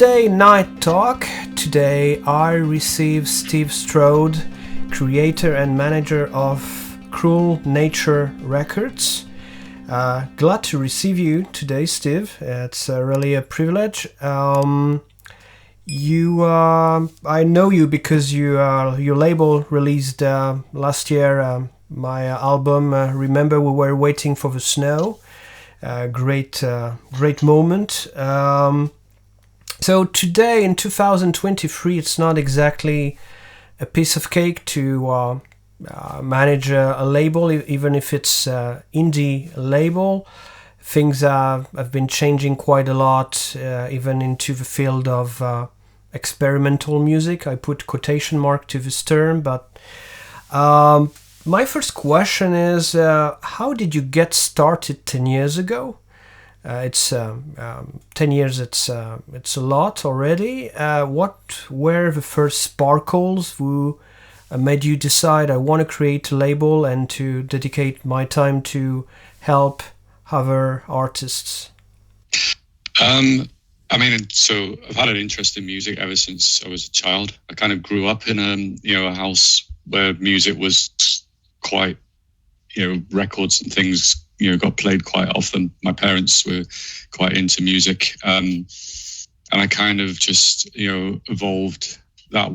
Tuesday Night Talk. Today I receive Steve Strode, creator and manager of Cruel Nature Records. Glad to receive you today, Steve. It's really a privilege. I know you because your label released last year my album. Remember, we were waiting for the snow. Great moment. So today in 2023, it's not exactly a piece of cake to manage a label, even if it's indie label. Things have been changing quite a lot, even into the field of experimental music. I put quotation mark to this term, but my first question is, how did you get started 10 years ago? It's 10 years. It's a lot already. What were the first sparkles who made you decide I want to create a label and to dedicate my time to help other artists? So I've had an interest in music ever since I was a child. I kind of grew up in a house where music was quite, records and things, got played quite often. My parents were quite into music. And I kind of just, evolved that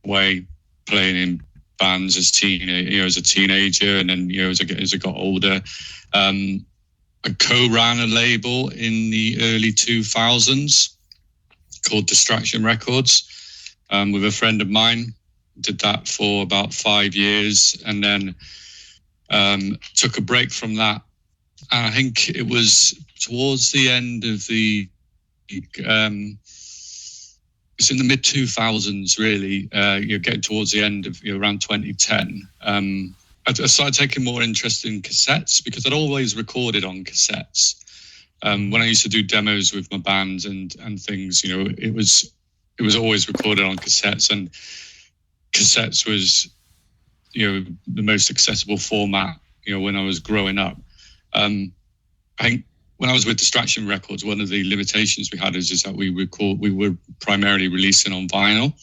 way, playing in bands as a teenager. And then, as I got older, I co-ran a label in the early 2000s called Distraction Records with a friend of mine. Did that for about 5 years and then took a break from that. And I think it was towards the end of it's in the mid 2000s, really. Getting towards the end of around 2010. I started taking more interest in cassettes because I'd always recorded on cassettes. When I used to do demos with my bands and things, it was always recorded on cassettes, and cassettes was, the most accessible format, when I was growing up. I think when I was with Distraction Records, one of the limitations we had is that we were primarily releasing on vinyl.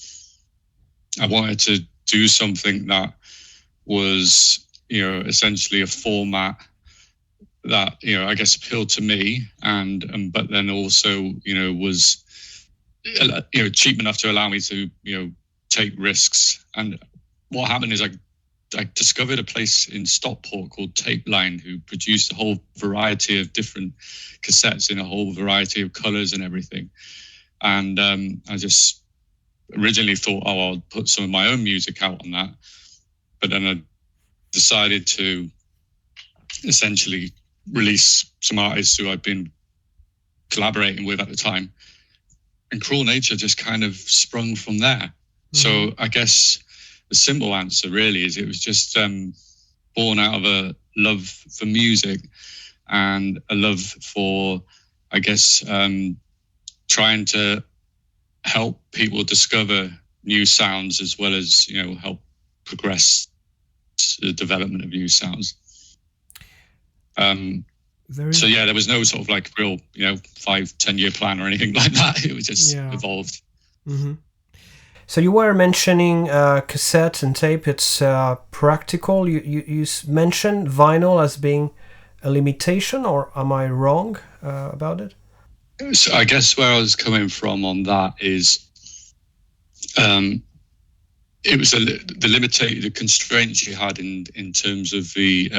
I wanted to do something that was, essentially a format that, I guess appealed to me and but then also, was, cheap enough to allow me to, take risks. And what happened is I discovered a place in Stockport called Tape Line, who produced a whole variety of different cassettes in a whole variety of colors and everything. And I just originally thought, I'll put some of my own music out on that. But then I decided to essentially release some artists who I'd been collaborating with at the time. And Cruel Nature just kind of sprung from there. Mm-hmm. So I guess the simple answer really is it was just born out of a love for music and a love for, I guess, trying to help people discover new sounds as well as, help progress the development of new sounds. So yeah, there was no sort of like real, 5-10 year plan or anything like that. It was just evolved. Mm-hmm. So you were mentioning cassette and tape. It's practical. You mentioned vinyl as being a limitation, or am I wrong about it? So I guess where I was coming from on that is, it was the constraints you had in terms of the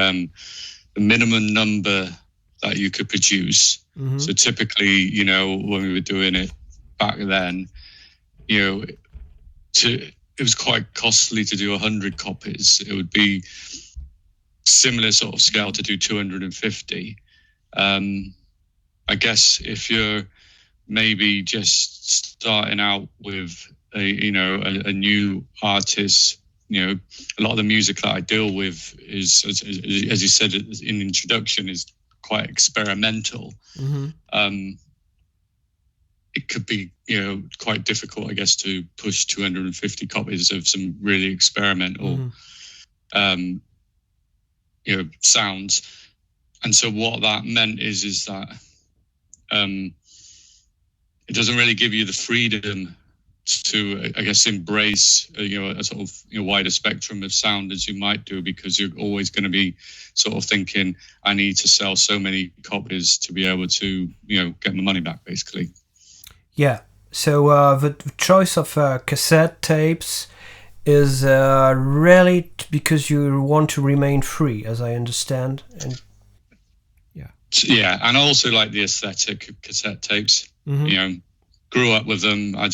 minimum number that you could produce. Mm-hmm. So typically, when we were doing it back then, it was quite costly to do 100 copies. It would be similar sort of scale to do 250. I guess if you're maybe just starting out with a new artist, a lot of the music that I deal with is, as you said in the introduction, is quite experimental. Mm-hmm. It could be, quite difficult, I guess, to push 250 copies of some really experimental, mm-hmm. Sounds. And so what that meant is that it doesn't really give you the freedom to, I guess, embrace a sort of wider spectrum of sound as you might do, because you're always going to be sort of thinking, I need to sell so many copies to be able to get my money back, basically. Yeah. So the choice of cassette tapes is really because you want to remain free, as I understand. And yeah, and I also like the aesthetic of cassette tapes. Mm-hmm. Grew up with them. I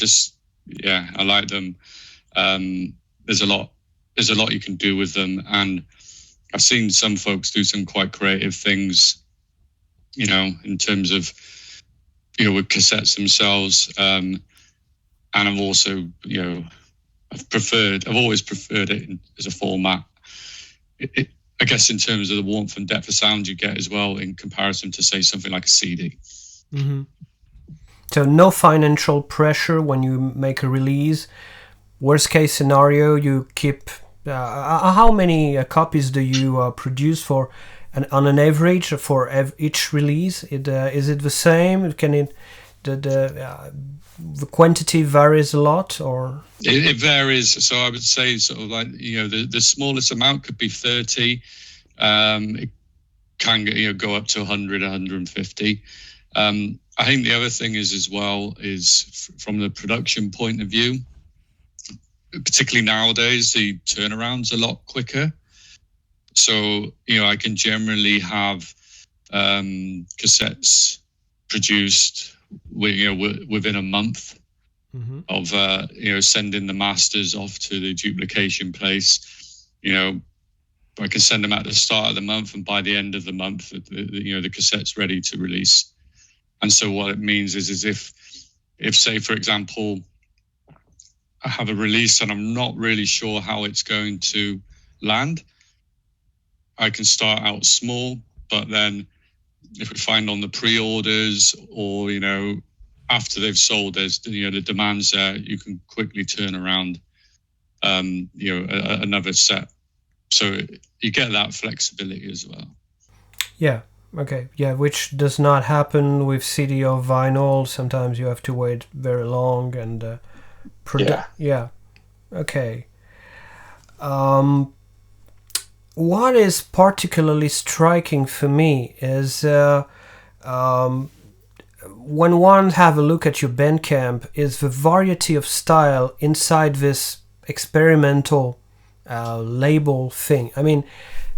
like them. There's a lot you can do with them, and I've seen some folks do some quite creative things, in terms of with cassettes themselves. And I've also I've always preferred it as a format. I guess in terms of the warmth and depth of sound you get as well, in comparison to, say, something like a CD. Mm-hmm. So no financial pressure when you make a release. Worst case scenario, you keep. How many copies do you produce for, on an average for each release? Is it the same? Can it the quantity varies a lot, or it varies? So I would say sort of like the smallest amount could be 30. It can go up to 100, 150. I think the other thing is as well is from the production point of view, particularly nowadays, the turnaround's a lot quicker. So I can generally have cassettes produced within a month mm-hmm. of sending the masters off to the duplication place. I can send them at the start of the month, and by the end of the month, the cassette's ready to release. And so what it means is if say, for example, I have a release and I'm not really sure how it's going to land, I can start out small, but then if we find on the pre-orders or, after they've sold, there's, the demand's there, you can quickly turn around, another set. So you get that flexibility as well. Yeah. Okay. Yeah, which does not happen with CD or vinyl. Sometimes you have to wait very long and yeah. Okay. What is particularly striking for me is when one have a look at your Bandcamp is the variety of style inside this experimental label thing. I mean,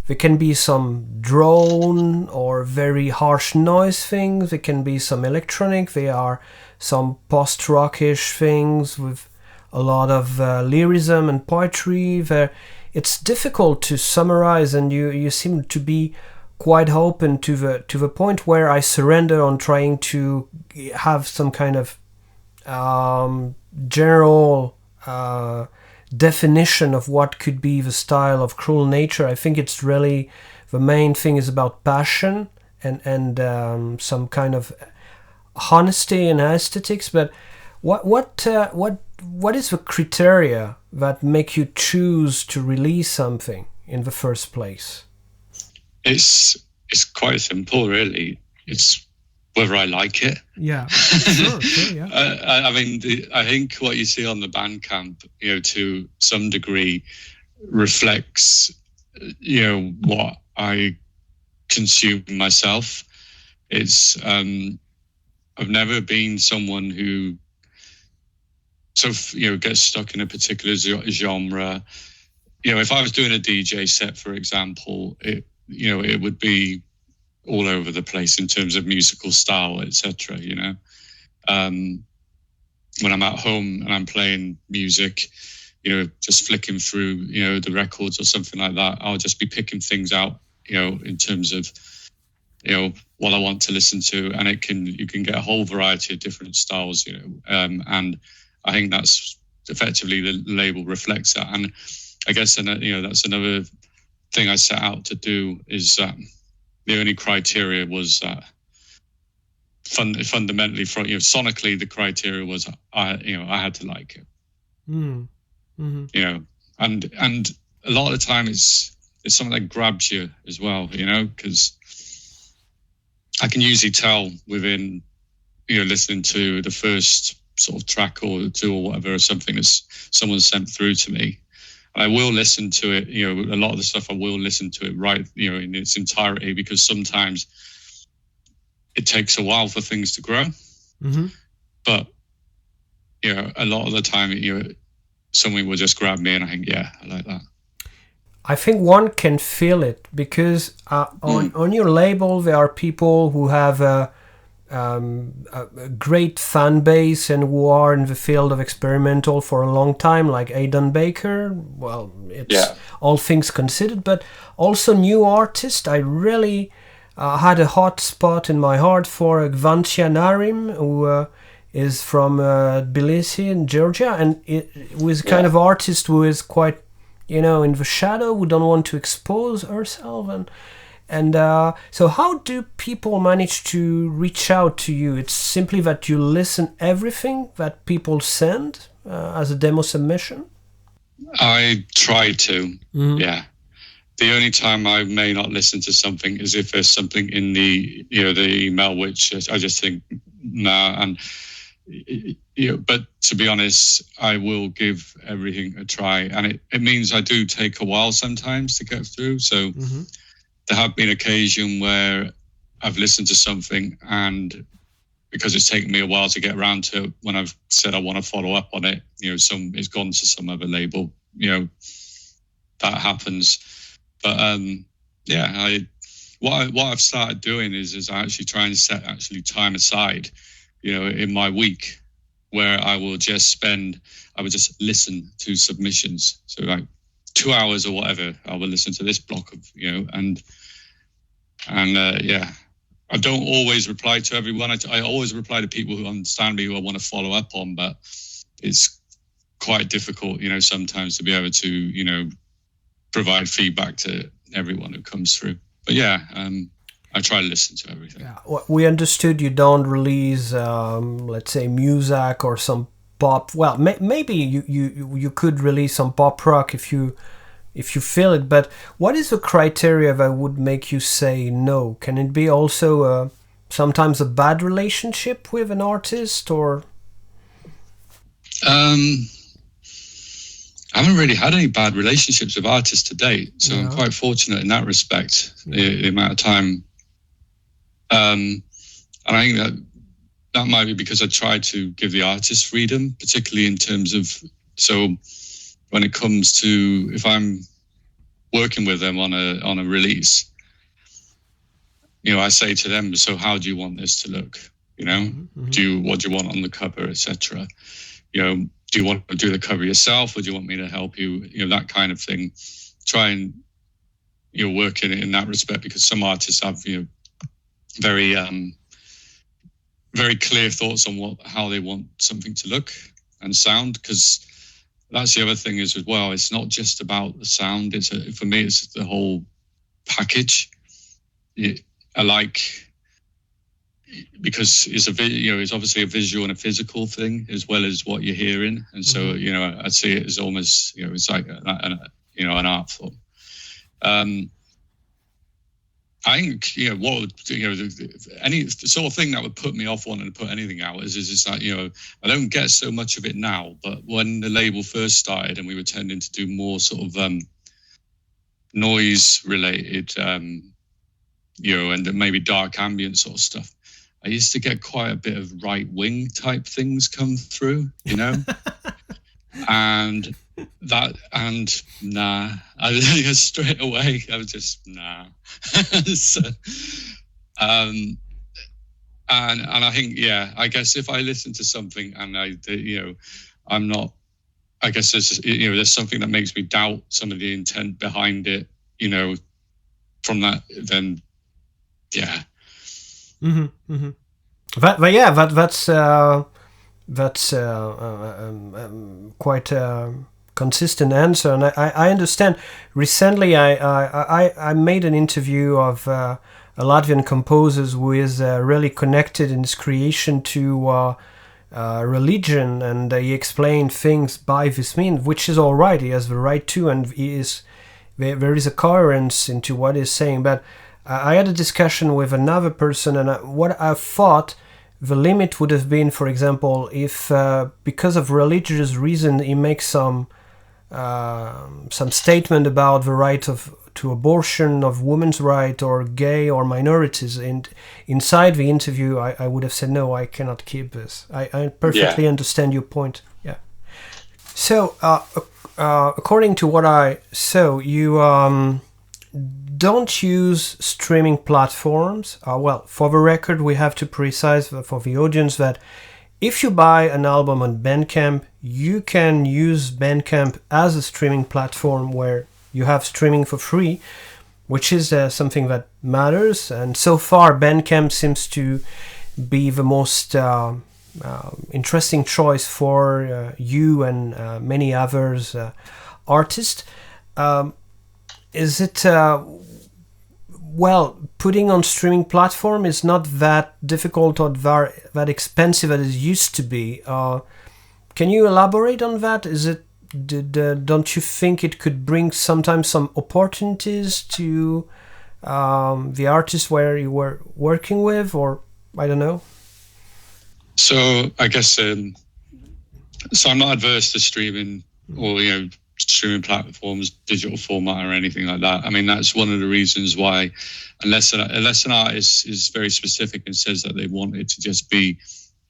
there can be some drone or very harsh noise things. There can be some electronic. There are some post-rockish things with a lot of lyricism and poetry. It's difficult to summarize, and you seem to be quite open to the point where I surrender on trying to have some kind of general definition of what could be the style of Cruel Nature. I think it's really the main thing is about passion and some kind of honesty and aesthetics. But what is the criteria that make you choose to release something in the first place? It's quite simple, really. It's whether I like it. Yeah, sure, yeah. I mean, I think what you see on the Bandcamp, to some degree, reflects, what I consume myself. It's I've never been someone who gets stuck in a particular genre. If I was doing a DJ set, for example, it would be all over the place in terms of musical style, etc. When I'm at home and I'm playing music, just flicking through, the records or something like that, I'll just be picking things out, in terms of, what I want to listen to, and you can get a whole variety of different styles, and I think that's effectively the label reflects that. And I guess, that's another thing I set out to do is the only criteria was fundamentally sonically the criteria was I had to like it. Mm-hmm. And a lot of the time it's something that grabs you as well, because I can usually tell within listening to the first sort of track or two or whatever, or something that's someone sent through to me. And I will listen to it. A lot of the stuff I will listen to it right, in its entirety, because sometimes it takes a while for things to grow. Mm-hmm. But a lot of the time, something will just grab me, and I think, yeah, I like that. I think one can feel it because on your label there are people who have a great fan base and who are in the field of experimental for a long time, like Aidan Baker. Well, it's all things considered, but also new artists. I really had a hot spot in my heart for Gvantia Narim, who is from Tbilisi in Georgia, and who is kind of artist who is quite, in the shadow, who don't want to expose herself. And so how do people manage to reach out to you? It's simply that you listen everything that people send as a demo submission? I try to, yeah. The only time I may not listen to something is if there's something in the the email which I just think, nah. And but to be honest, I will give everything a try, and it means I do take a while sometimes to get through. So there have been occasions where I've listened to something, and because it's taken me a while to get around to it, when I've said I want to follow up on it, it's gone to some other label. That happens. But what I've started doing is I actually try and set time aside, in my week, where I would just listen to submissions. So like 2 hours or whatever, I will listen to this block of, and I don't always reply to everyone. I always reply to people who understand me, who I want to follow up on, but it's quite difficult, sometimes to be able to, provide feedback to everyone who comes through. But I try to listen to everything. Yeah. Well, we understood you don't release, let's say, music or some pop. Well, maybe you could release some pop rock if you feel it. But what is the criteria that would make you say no? Can it be also sometimes a bad relationship with an artist, or? I haven't really had any bad relationships with artists to date, so I'm quite fortunate in that respect. The amount of time. And I think that might be because I try to give the artist freedom, particularly in terms of, so when it comes to, if I'm working with them on a release, I say to them, so how do you want this to look? What do you want on the cover, etc. Do you want to do the cover yourself, or do you want me to help you? That kind of thing. Try and work in that respect, because some artists have very very clear thoughts on how they want something to look and sound, because that's the other thing is as well. It's not just about the sound. For me, it's the whole package. I like, because it's it's obviously a visual and a physical thing as well as what you're hearing, and so I see it as almost it's like an art form. I think any sort of thing that would put me off wanting to put anything out is it's like I don't get so much of it now, but when the label first started and we were tending to do more sort of noise related and maybe dark ambient sort of stuff, I used to get quite a bit of right wing type things come through, and nah, I straight away I was just nah. So, and I think I guess if I listen to something and I'm not, I guess there's something that makes me doubt some of the intent behind it, from that, then That's quite a consistent answer, and I understand. Recently, I made an interview of a Latvian composer who is really connected in his creation to religion, and he explained things by this means, which is all right. He has the right to, and there is a coherence into what he's saying. But I had a discussion with another person, and what I thought the limit would have been, for example, if because of religious reason he makes some statement about the right to abortion, of women's right, or gay or minorities, and inside the interview I would have said no, I cannot keep this. I perfectly understand your point. Yeah. So according to what I saw, you don't use streaming platforms. Well, for the record, we have to precise for the audience that if you buy an album on Bandcamp, you can use Bandcamp as a streaming platform where you have streaming for free, which is something that matters. And so far, Bandcamp seems to be the most interesting choice for you and many others artists. Is it well, putting on streaming platform is not that difficult or that expensive as it used to be. Can you elaborate on that? Is it don't you think it could bring sometimes some opportunities to the artists where you were working with, or I don't know? So I guess so I'm not adverse to streaming or streaming platforms, digital format or anything like that. I mean, that's one of the reasons why, unless an artist is very specific and says that they want it to just be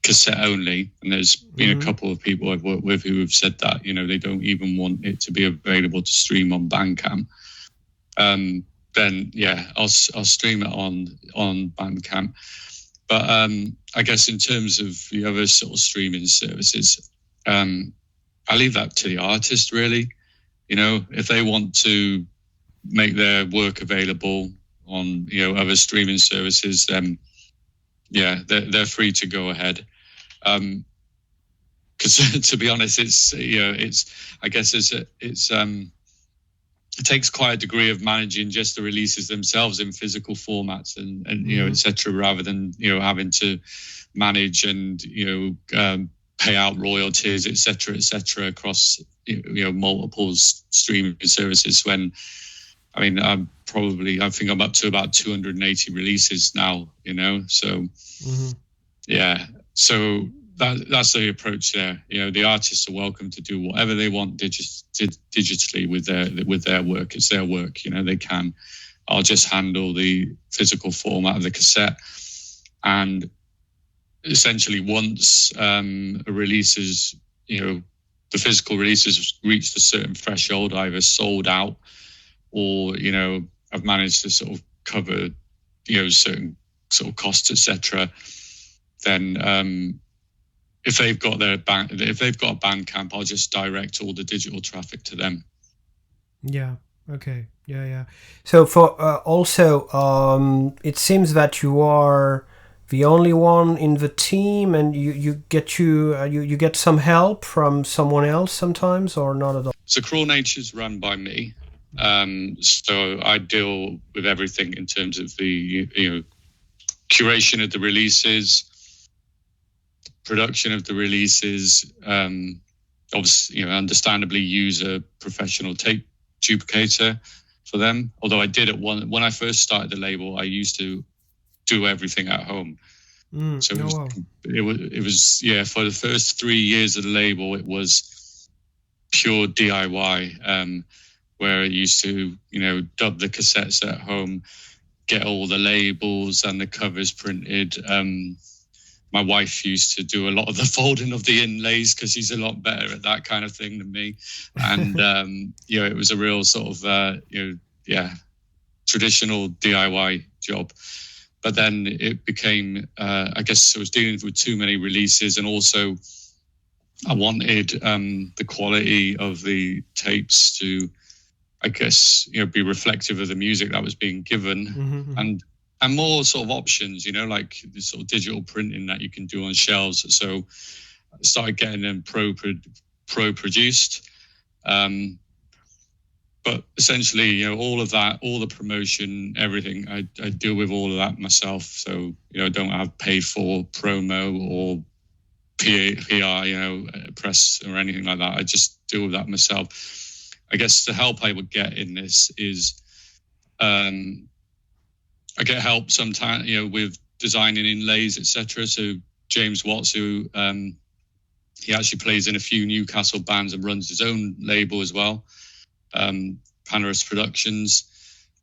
cassette only, and there's been a couple of people I've worked with who have said that, they don't even want it to be available to stream on Bandcamp, then yeah, I'll stream it on Bandcamp. But I guess in terms of the other sort of streaming services, I leave that to the artist, really. If they want to make their work available on other streaming services, then yeah, they're free to go ahead. Because to be honest, it takes quite a degree of managing just the releases themselves in physical formats and etc., rather than having to manage and pay out royalties, etc., across multiple streaming services. When I mean, I think I'm up to about 280 releases now. So yeah, so that's the approach there. The artists are welcome to do whatever they want digitally with their work. It's their work. They can. I'll just handle the physical format of the cassette, and essentially once a release is, the physical release has reached a certain threshold, either sold out or I've managed to sort of cover certain sort of costs, etc. Then if they've got a Bandcamp, I'll just direct all the digital traffic to them. Yeah. Okay. Yeah. So for also, it seems that you are the only one in the team, and you get some help from someone else sometimes, or not at all? So Cruel Nature's run by me. So I deal with everything in terms of the curation of the releases, production of the releases. Obviously, understandably use a professional tape duplicator for them. Although I did when I first started the label, I used to do everything at home. So it was for the first 3 years of the label, it was pure DIY, where I used to dub the cassettes at home, get all the labels and the covers printed. My wife used to do a lot of the folding of the inlays because she's a lot better at that kind of thing than me. And it was a real sort of traditional DIY job. But then it became, I guess I was dealing with too many releases, and also I wanted the quality of the tapes to, I guess, be reflective of the music that was being given, and more sort of options, like the sort of digital printing that you can do on shelves. So I started getting them pro produced. But essentially, all of that, all the promotion, everything, I deal with all of that myself. So, I don't have paid for promo or PR, press or anything like that. I just deal with that myself. I guess the help I would get in this is, I get help sometimes, with designing inlays, etc. So James Watts, who he actually plays in a few Newcastle bands and runs his own label as well, Panorus Productions.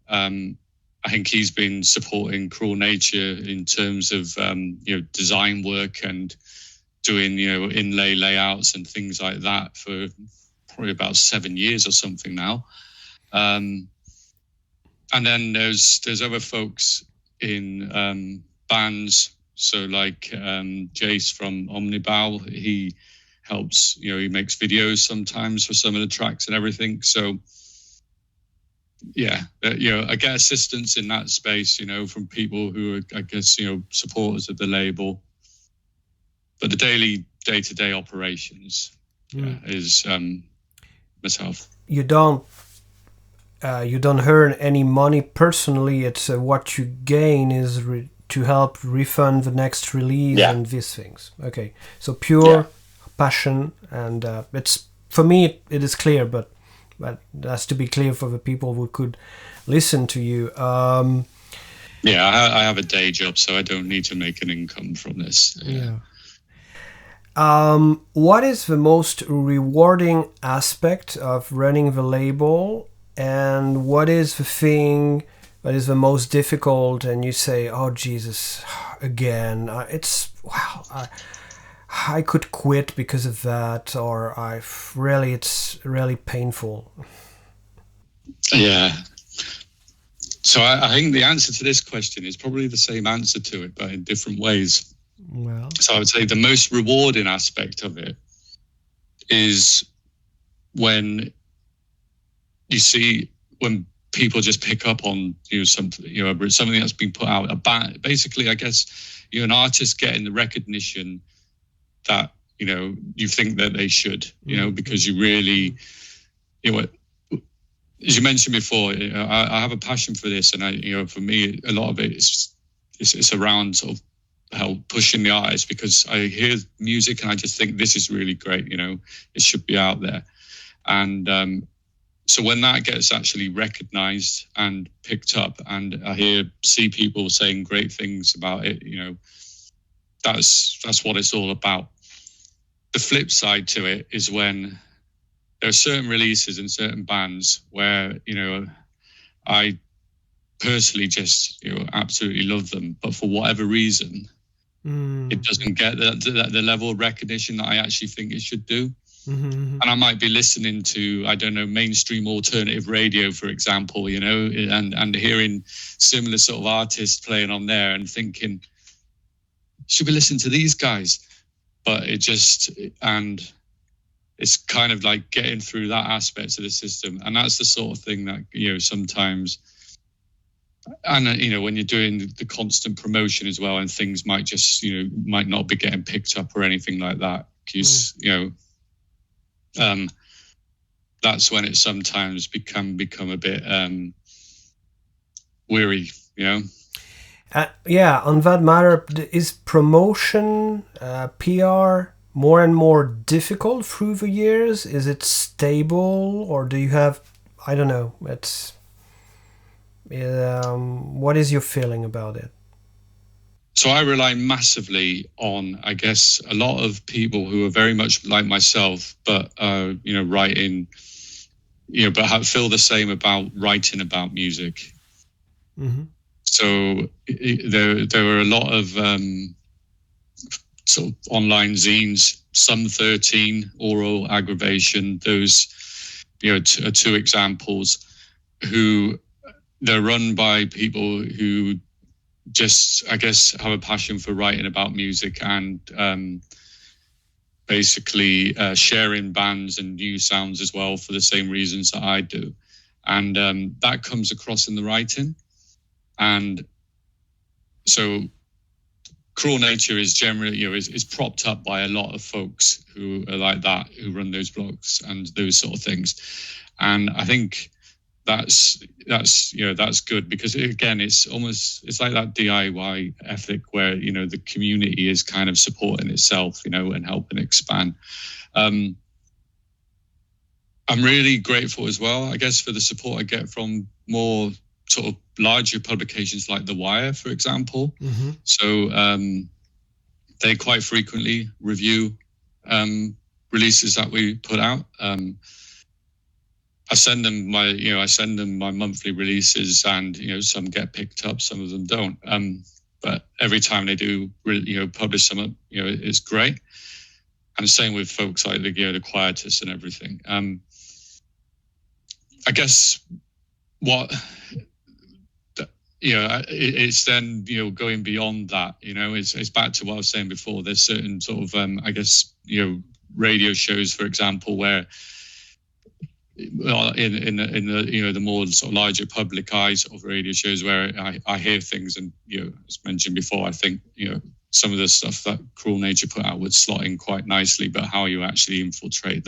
I think he's been supporting Cruel Nature in terms of design work and doing inlay layouts and things like that for probably about 7 years or something now. And then there's other folks in bands. So like Jace from Omnibal, he helps, he makes videos sometimes for some of the tracks and everything. So yeah, I get assistance in that space, from people who are, I guess, supporters of the label. But the daily day-to-day operations is myself. You don't earn any money personally. It's what you gain is to help refund the next release and these things. Okay, so pure passion, and it's, for me it is clear, but it has to be clear for the people who could listen to you. I have a day job, so I don't need to make an income from this. What is the most rewarding aspect of running the label, and what is the thing that is the most difficult, and you say, oh Jesus, again, I could quit because of that, or it's really painful? Yeah. So I think the answer to this question is probably the same answer to it, but in different ways. Well, so I would say the most rewarding aspect of it is when you see when people just pick up on something that's been put out about, basically, I guess, an artist getting the recognition that you think that they should, because you really, as you mentioned before, I have a passion for this, and for me, a lot of it is around sort of pushing the artist, because I hear music and I just think this is really great, it should be out there. And so when that gets actually recognized and picked up, and I see people saying great things about it, that's what it's all about. The flip side to it is when there are certain releases in certain bands where, I personally just, absolutely love them, but for whatever reason, it doesn't get the level of recognition that I actually think it should do. And I might be listening to, I don't know, mainstream alternative radio, for example, and hearing similar sort of artists playing on there and thinking, should we listen to these guys? But it's kind of like getting through that aspect of the system. And that's the sort of thing that, sometimes, and, when you're doing the constant promotion as well, and things might just, might not be getting picked up or anything like that, because, that's when it sometimes can become a bit weary, on that matter, is promotion, PR, more and more difficult through the years? Is it stable, or do you have, I don't know, what is your feeling about it? So I rely massively on, I guess, a lot of people who are very much like myself, but writing, but feel the same about writing about music. Mm-hmm. So there were a lot of sort of online zines, Some 13, Oral Aggravation. Those, are two examples. Who they're run by people who just, I guess, have a passion for writing about music and basically sharing bands and new sounds as well for the same reasons that I do. And that comes across in the writing. And so Cruel Nature is generally, is propped up by a lot of folks who are like that, who run those blogs and those sort of things. And I think that's good, because again, it's like that DIY ethic where, the community is kind of supporting itself, and helping expand. I'm really grateful as well, I guess, for the support I get from more sort of larger publications like The Wire, for example. Mm-hmm. So they quite frequently review releases that we put out. I send them my monthly releases, and some get picked up, some of them don't. But every time they do, publish some, it's great. And the same with folks like the Quietus and everything. I guess it's then going beyond that. It's back to what I was saying before. There's certain sort of radio shows, for example, where in the more sort of larger public eye sort of radio shows where I hear things, and as mentioned before, I think some of the stuff that Cruel Nature put out would slot in quite nicely, but how you actually infiltrate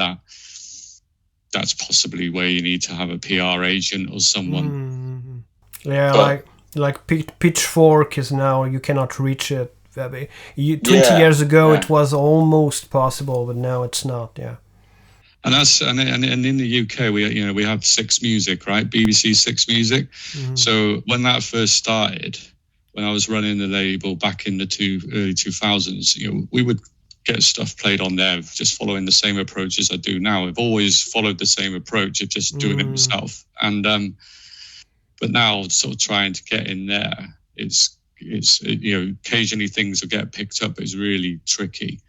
that's possibly where you need to have a PR agent or someone. Yeah, but, like Pitchfork is now, you cannot reach it. 20 years ago it was almost possible, but now it's not. Yeah. And in the UK we have Six Music, right? BBC Six Music. Mm-hmm. So when that first started, when I was running the label back in the early 2000s, we would get stuff played on there, just following the same approach as I do now. I've always followed the same approach of just doing it myself. And but now sort of trying to get in there, it's occasionally things will get picked up, but it's really tricky.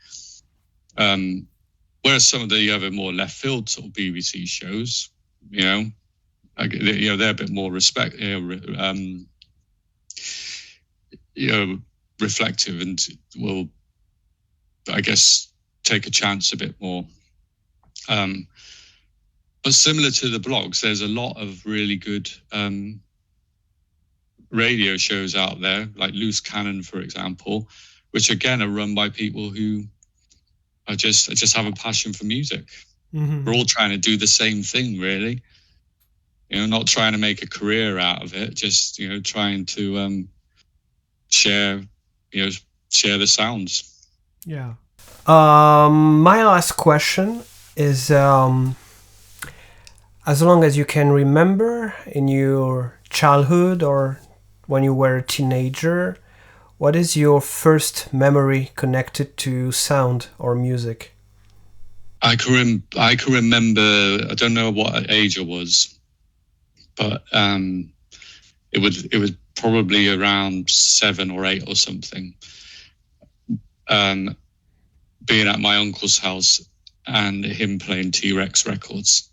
Whereas some of the other more left field sort of BBC shows, they're a bit more reflective, and will, I guess, take a chance a bit more. But similar to the blogs, there's a lot of really good radio shows out there, like Loose Cannon, for example, which again are run by people who I just have a passion for music. Mm-hmm. We're all trying to do the same thing, really. Not trying to make a career out of it, just trying to share the sounds. Yeah. My last question is, as long as you can remember, in your childhood or when you were a teenager, what is your first memory connected to sound or music? I can remember. I don't know what age I was, but it was probably around 7 or 8 or something. Being at my uncle's house and him playing T-Rex records.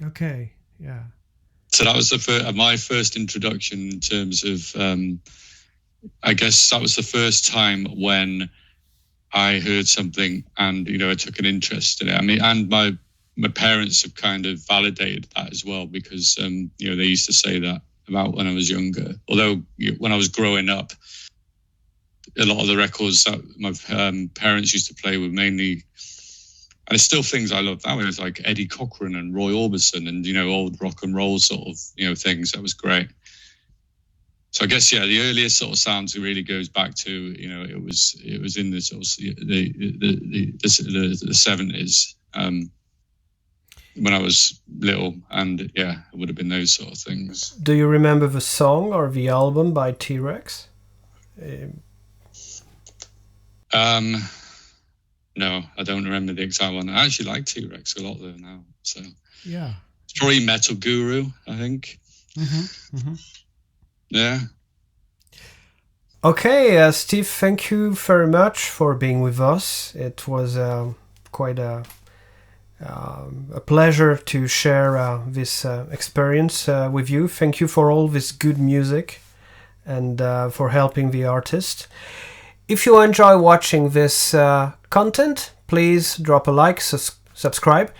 Okay. Yeah. So that was my first introduction in terms of. I guess that was the first time when I heard something and, I took an interest in it. I mean, and my parents have kind of validated that as well, because, they used to say that about when I was younger. Although when I was growing up, a lot of the records that my parents used to play were mainly, and it's still things I love now. It was like Eddie Cochran and Roy Orbison and, old rock and roll sort of, things. That was great. So I guess, the earliest sort of sounds it really goes back to, it was in the sort of the 70s when I was little, and it would have been those sort of things. Do you remember the song or the album by T-Rex? No, I don't remember the exact one. I actually like T-Rex a lot though now. So yeah, it's probably Metal Guru, I think. Mm-hmm. Mm-hmm. Yeah. Okay, Steve, thank you very much for being with us. It was quite a pleasure to share this experience with you. Thank you for all this good music and for helping the artist. If you enjoy watching this content, please drop a like, subscribe.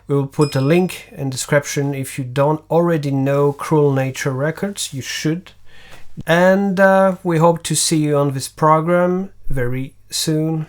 We will put a link in the description. If you don't already know Cruel Nature Records, you should. And we hope to see you on this program very soon.